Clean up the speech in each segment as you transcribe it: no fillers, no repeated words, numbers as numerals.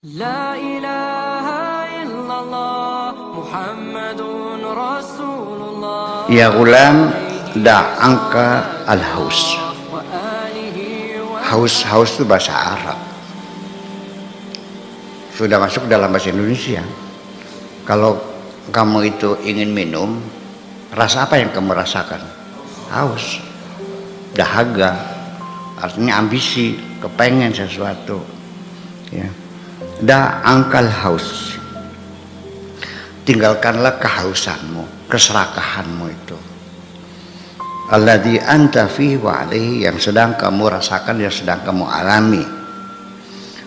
La ilaha illallah Muhammadun Rasulullah. Ya gulam, da'anka al-haus. Haus itu bahasa Arab. Sudah masuk dalam bahasa Indonesia. Kalau kamu itu ingin minum, rasa apa yang kamu rasakan? Haus, dahaga, artinya ambisi, kepengen sesuatu. Ya. Da'ankal haus. Tinggalkanlah kehausanmu, keserakahanmu itu. Alladzi anta fihi wa alaihi, yang sedang kamu rasakan, yang sedang kamu alami.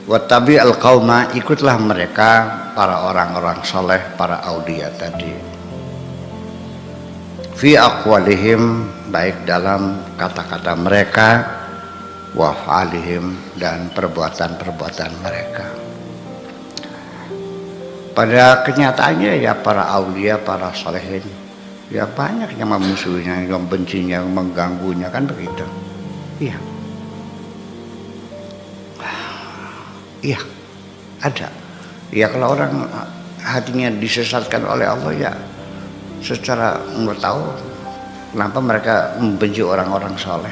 Wattabi al-qauma, ikutlah mereka, para orang-orang soleh, para aulia tadi. Fi aqwalihim, baik dalam kata-kata mereka, wa fa'alihim, dan perbuatan-perbuatan mereka. Pada kenyataannya ya para aulia, para solehin, ya banyak yang memusuhinya, yang membencinya, yang mengganggunya, kan begitu. Iya. Iya, ada. Ya kalau orang hatinya disesatkan oleh Allah, ya secara nggak tahu kenapa mereka membenci orang-orang soleh.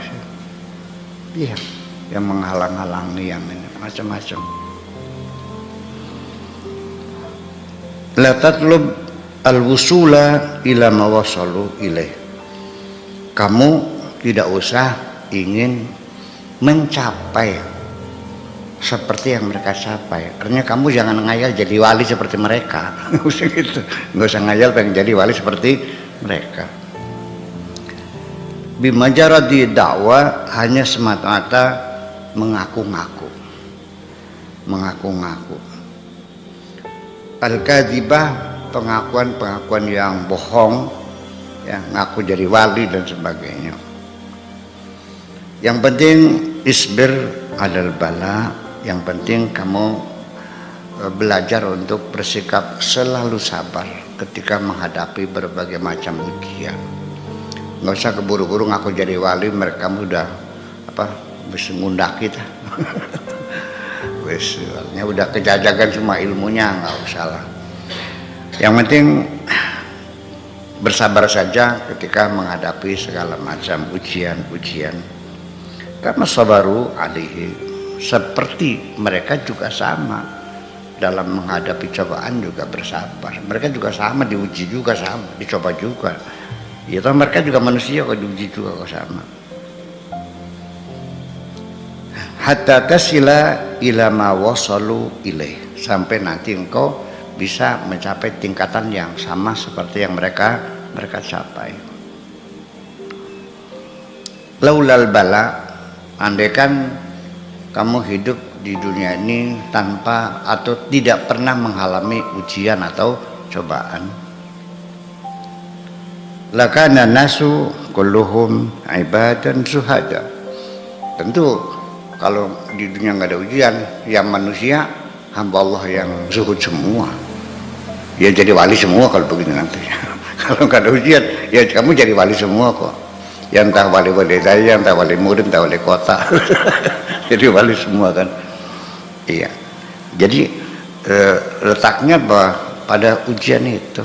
Iya, yang menghalang-halangi, yang ini macam-macam. La tatlub al-wusula ila ma wasalu ilaih. Kamu tidak usah ingin mencapai seperti yang mereka capai. Artinya kamu jangan ngayal jadi wali seperti mereka. Nggak usah gitu. Nggak usah ngayal pengen jadi wali seperti mereka. Bimajaradi dakwah, hanya semata-mata mengaku-ngaku. Mengaku-ngaku. Al-kadzibah, pengakuan-pengakuan yang bohong, ya, ngaku jadi wali dan sebagainya. Yang penting isbir alal bala, yang penting kamu belajar untuk bersikap selalu sabar ketika menghadapi berbagai macam ujian. Nggak usah keburu-buru ngaku jadi wali, mereka kamu udah bisa ngundak kita. Wesnya udah kejajakan semua ilmunya, nggak usah lah. Yang penting bersabar saja ketika menghadapi segala macam ujian-ujian. Karena sabaru alaihi, seperti mereka juga sama dalam menghadapi cobaan juga bersabar. Mereka juga sama, diuji juga sama, dicoba juga. Ya toh mereka juga manusia kok, diuji juga kok sama. Hatta tasila ila ma wasalu ilaih, sampai nanti engkau bisa mencapai tingkatan yang sama seperti yang mereka capai. Laulal bala, andaikan kamu hidup di dunia ini tanpa atau tidak pernah mengalami ujian atau cobaan, lakana nasu kulluhum ibadan suhada. Tentu kalau di dunia nggak ada ujian, yang manusia hamba Allah yang zuhud semua, ya jadi wali semua kalau begini nanti. Kalau nggak ada ujian, ya kamu jadi wali semua kok. Yang entah wali-wali daya, entah wali murid, entah wali kota. Jadi wali semua kan. Iya. Jadi letaknya pada ujian itu.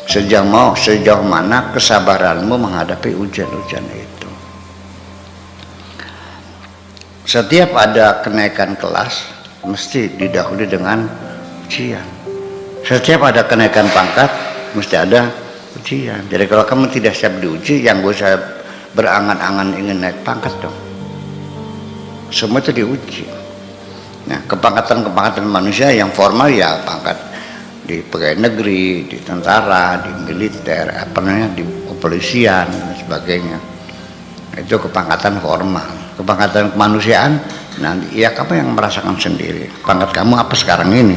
Sejauh mana kesabaranmu menghadapi ujian-ujian itu. Setiap ada kenaikan kelas mesti didahului dengan ujian. Setiap ada kenaikan pangkat mesti ada ujian. Jadi kalau kamu tidak siap diuji, yang gak usah berangan-angan ingin naik pangkat dong. Semua itu diuji. Nah, kepangkatan manusia yang formal ya pangkat di pegawai negeri, di tentara, di militer, di kepolisian dan sebagainya. Itu kepangkatan formal. Kepangkatan kemanusiaan, nanti ya kamu yang merasakan sendiri. Pangkat kamu apa sekarang ini?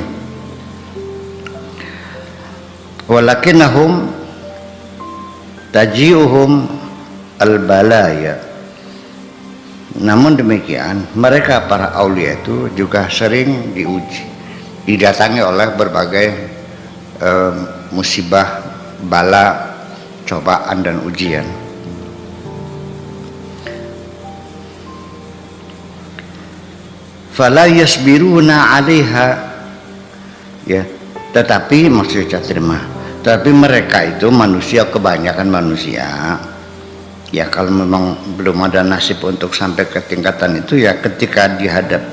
Walakinnahum taji'uhum al-balaya. Namun demikian, mereka para aulia itu juga sering diuji, didatangi oleh berbagai musibah, bala, cobaan dan ujian. Fala yasbiruna 'alaiha ya. Tetapi maksudnya terima. Tapi mereka itu manusia, kebanyakan manusia. Ya kalau memang belum ada nasib untuk sampai ke tingkatan itu, ya ketika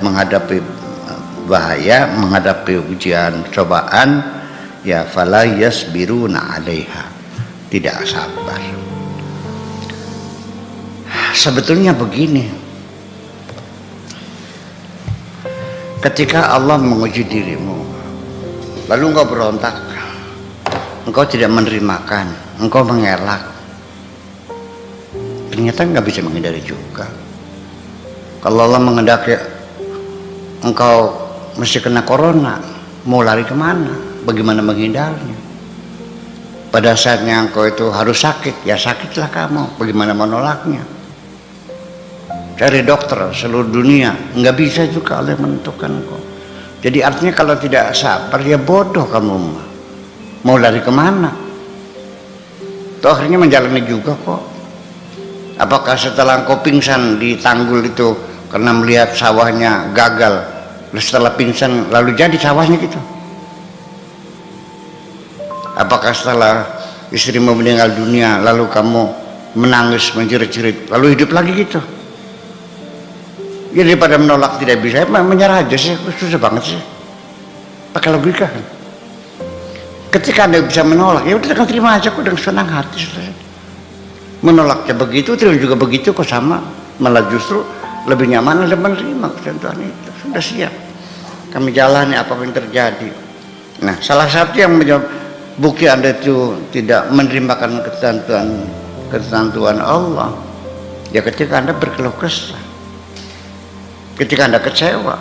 menghadapi bahaya, menghadapi ujian, cobaan, ya fala yasbiruna 'alaiha, tidak sabar. Sebetulnya begini, ketika Allah menguji dirimu, lalu engkau berontak, engkau tidak menerimakan, engkau mengelak, ternyata nggak bisa menghindari juga. Kalau Allah mengendaki engkau mesti kena corona, mau lari kemana? Bagaimana menghindarinya? Pada saatnya engkau itu harus sakit, ya sakitlah kamu. Bagaimana menolaknya? Cari dokter seluruh dunia, nggak bisa juga Allah menentukan engkau. Jadi artinya kalau tidak sabar, ya bodoh kamu. Mau lari kemana? Tuh akhirnya menjalani juga kok. Apakah setelah engkau pingsan di tanggul itu karena melihat sawahnya gagal, setelah pingsan lalu jadi sawahnya gitu? Apakah setelah istrimu meninggal dunia lalu kamu menangis menjerit-jerit lalu hidup lagi gitu? Ya daripada menolak tidak bisa, menyerah aja sih, susah banget sih. Pakai logika kan? Ketika Anda bisa menolak, ya udah terima aja kok dengan senang hati. Menolaknya begitu, terus juga begitu kok sama, malah justru lebih nyaman dan menerima ketentuan itu. Sudah siap, kami jalani apapun yang terjadi. Nah, salah satu yang menjawab bukti Anda itu tidak menerimakan ketentuan Allah, ya ketika Anda berkeluh kesah, ketika Anda kecewa,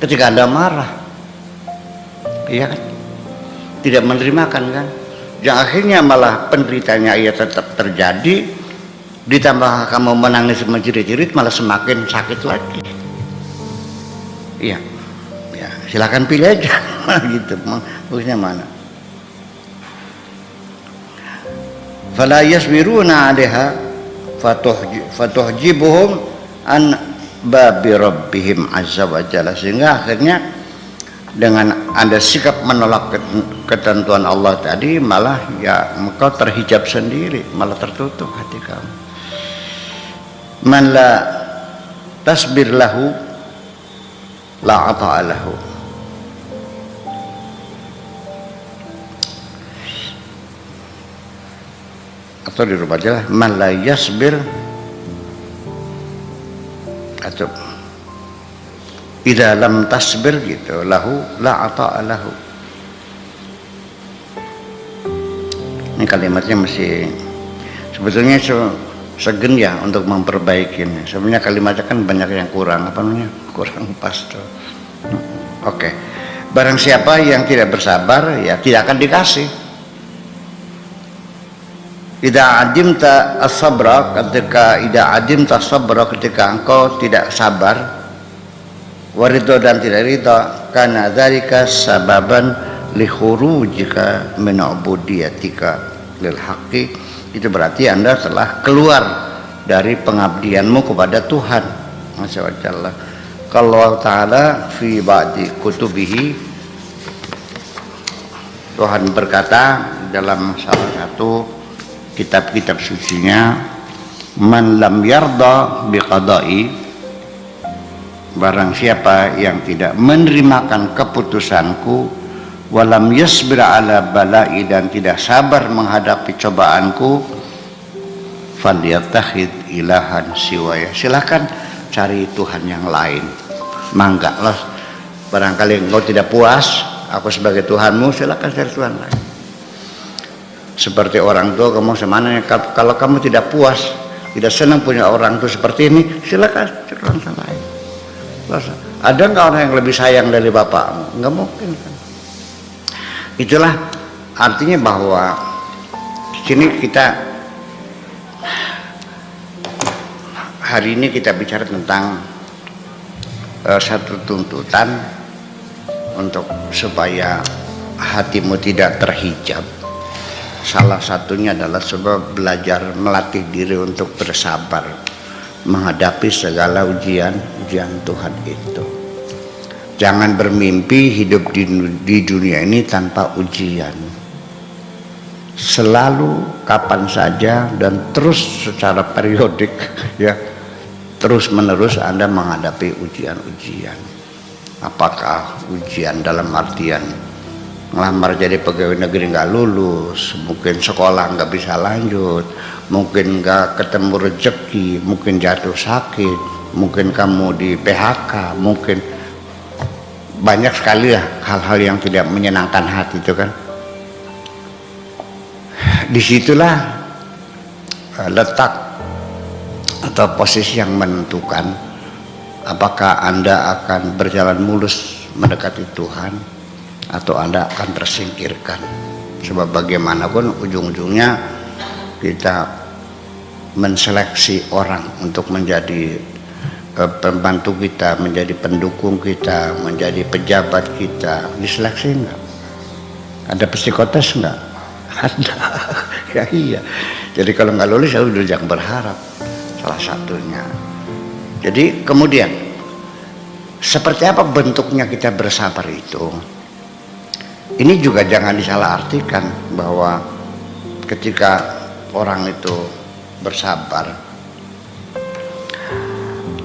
ketika Anda marah, iya kan? Tidak menerimakan kan? Yang akhirnya malah penderitanya ia tetap terjadi, ditambah kamu menangis menjerit-jerit malah semakin sakit lagi. Iya, ya silakan pilih aja, gitu. Bagusnya mana? Fala yasbiruna 'alaiha fatuhjibuhum an babi rabbihim azza wa jalla, sehingga akhirnya dengan Anda sikap menolak ketentuan Allah tadi, malah ya engkau terhijab sendiri, malah tertutup hati kamu. Man la tasbir lahu la ata'a lahu. Atau dirubah aja lah, man la yasbir, atau idza lam tasbir gitu, lahu la ata'a lahu. Ini kalimatnya masih sebetulnya segen ya untuk memperbaikinya. Sebenarnya kalimatnya kan banyak yang kurang, apa namanya? Kurang pas tuh. Oke. Barang siapa yang tidak bersabar, ya tidak akan dikasih. Idza adimta as-sabra, ketika engkau tidak sabar, waridho dan tidak ridho, karena dzalika sababan li khurujika min ubudiyatika lil haqqi, itu berarti Anda telah keluar dari pengabdianmu kepada Tuhan Azza wa Jalla. Kalau Ta'ala fi ba'di kutubihi, Tuhan berkata dalam salah satu kitab-kitab sucinya, man lam yarda biqada'i, barang siapa yang tidak menerimakan keputusanku, walam yasbir ala bala'i, dan tidak sabar menghadapi cobaanku, falyattakhid ilahan siwaya, silakan cari Tuhan yang lain. Mangga lah, barangkali engkau tidak puas aku sebagai Tuhanmu, silakan cari Tuhan lain. Seperti orang tua, kamu semana kalau kamu tidak puas, tidak senang punya orang tua seperti ini, silakan cari orang lain. Ada nggak orang yang lebih sayang dari bapakmu? Nggak mungkin kan? Itulah artinya bahwa di sini kita hari ini kita bicara tentang satu tuntutan untuk supaya hatimu tidak terhijab. Salah satunya adalah sebab belajar melatih diri untuk bersabar menghadapi segala ujian Tuhan itu. Jangan bermimpi hidup di dunia ini tanpa ujian. Selalu, kapan saja, dan terus secara periodik, ya, terus menerus Anda menghadapi ujian-ujian. Apakah ujian dalam artian ngelamar jadi pegawai negeri nggak lulus, mungkin sekolah nggak bisa lanjut, mungkin nggak ketemu rezeki, mungkin jatuh sakit, mungkin kamu di PHK, mungkin banyak sekali ya hal-hal yang tidak menyenangkan hati itu kan. Disitulah letak atau posisi yang menentukan apakah Anda akan berjalan mulus mendekati Tuhan atau Anda akan tersingkirkan. Sebab bagaimanapun ujung-ujungnya kita menseleksi orang untuk menjadi pembantu kita, menjadi pendukung kita, menjadi pejabat kita. Diseleksi enggak? Ada psikotes enggak? Ada. Ya iya. Jadi kalau nggak lulus ya udah jangan berharap. Salah satunya. Jadi kemudian seperti apa bentuknya kita bersabar itu? Ini juga jangan disalahartikan bahwa ketika orang itu bersabar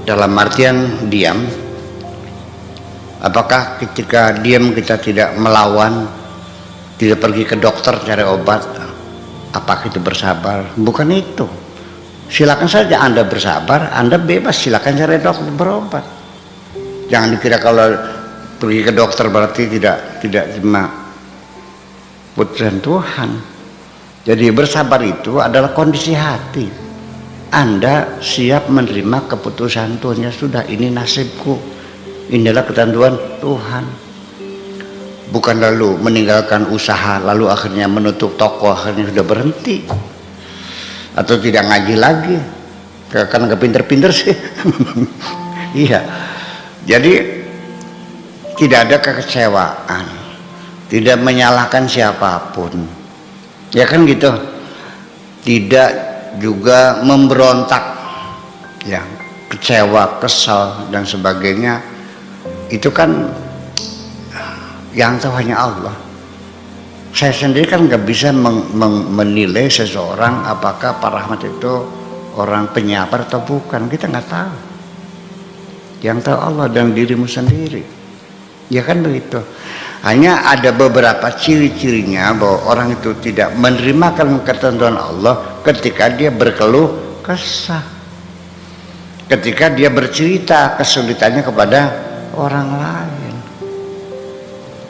dalam artian diam. Apakah ketika diam kita tidak melawan, tidak pergi ke dokter cari obat, apakah itu bersabar? Bukan itu. Silakan saja Anda bersabar, Anda bebas, silakan cari dokter berobat. Jangan dikira kalau pergi ke dokter berarti tidak terima putusan Tuhan. Jadi bersabar itu adalah kondisi hati. Anda siap menerima keputusan Tuhan. Ya sudah, ini nasibku, inilah ketentuan Tuhan. Bukan lalu meninggalkan usaha, lalu akhirnya menutup toko, akhirnya sudah berhenti atau tidak ngaji lagi karena nggak pinter-pinter sih. Iya, jadi tidak ada kekecewaan, tidak menyalahkan siapapun, ya kan gitu. Tidak juga memberontak, ya, kecewa, kesal dan sebagainya. Itu kan yang tahu hanya Allah. Saya sendiri kan nggak bisa menilai seseorang apakah Pak Rahmat itu orang penyabar atau bukan. Kita nggak tahu. Yang tahu Allah dan dirimu sendiri. Ya kan begitu. Hanya ada beberapa ciri-cirinya bahwa orang itu tidak menerima ketentuan Allah ketika dia berkeluh kesah, ketika dia bercerita kesulitannya kepada orang lain,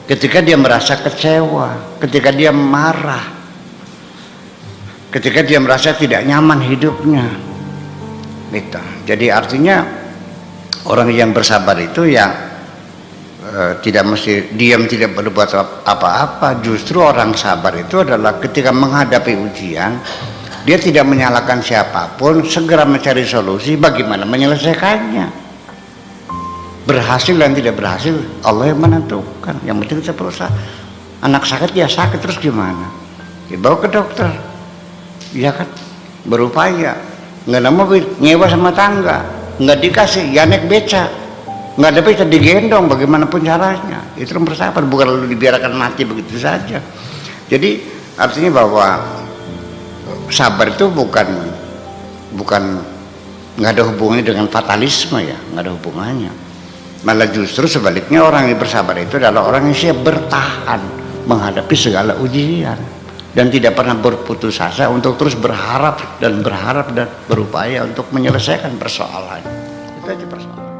ketika dia merasa kecewa, ketika dia marah, ketika dia merasa tidak nyaman hidupnya. Gitu. Jadi artinya orang yang bersabar itu ya tidak mesti diam, tidak berbuat apa-apa. Justru orang sabar itu adalah ketika menghadapi ujian, dia tidak menyalahkan siapapun, segera mencari solusi bagaimana menyelesaikannya. Berhasil dan tidak berhasil Allah yang menentukan. Yang penting kita berusaha. Anak sakit ya sakit, terus gimana? Dibawa ke dokter, ya kan, berupaya. Nggak ada mobil, nyewa sama tangga, nggak dikasih, ya naik beca, nggak ada beca, digendong, bagaimanapun caranya. Itu bersabar, bukan lalu dibiarkan mati begitu saja. Jadi artinya bahwa sabar itu bukan nggak ada hubungannya dengan fatalisme, ya, nggak ada hubungannya. Malah justru sebaliknya, orang yang bersabar itu adalah orang yang siap bertahan menghadapi segala ujian dan tidak pernah berputus asa untuk terus berharap dan berupaya untuk menyelesaikan persoalan. Itu aja persoalan.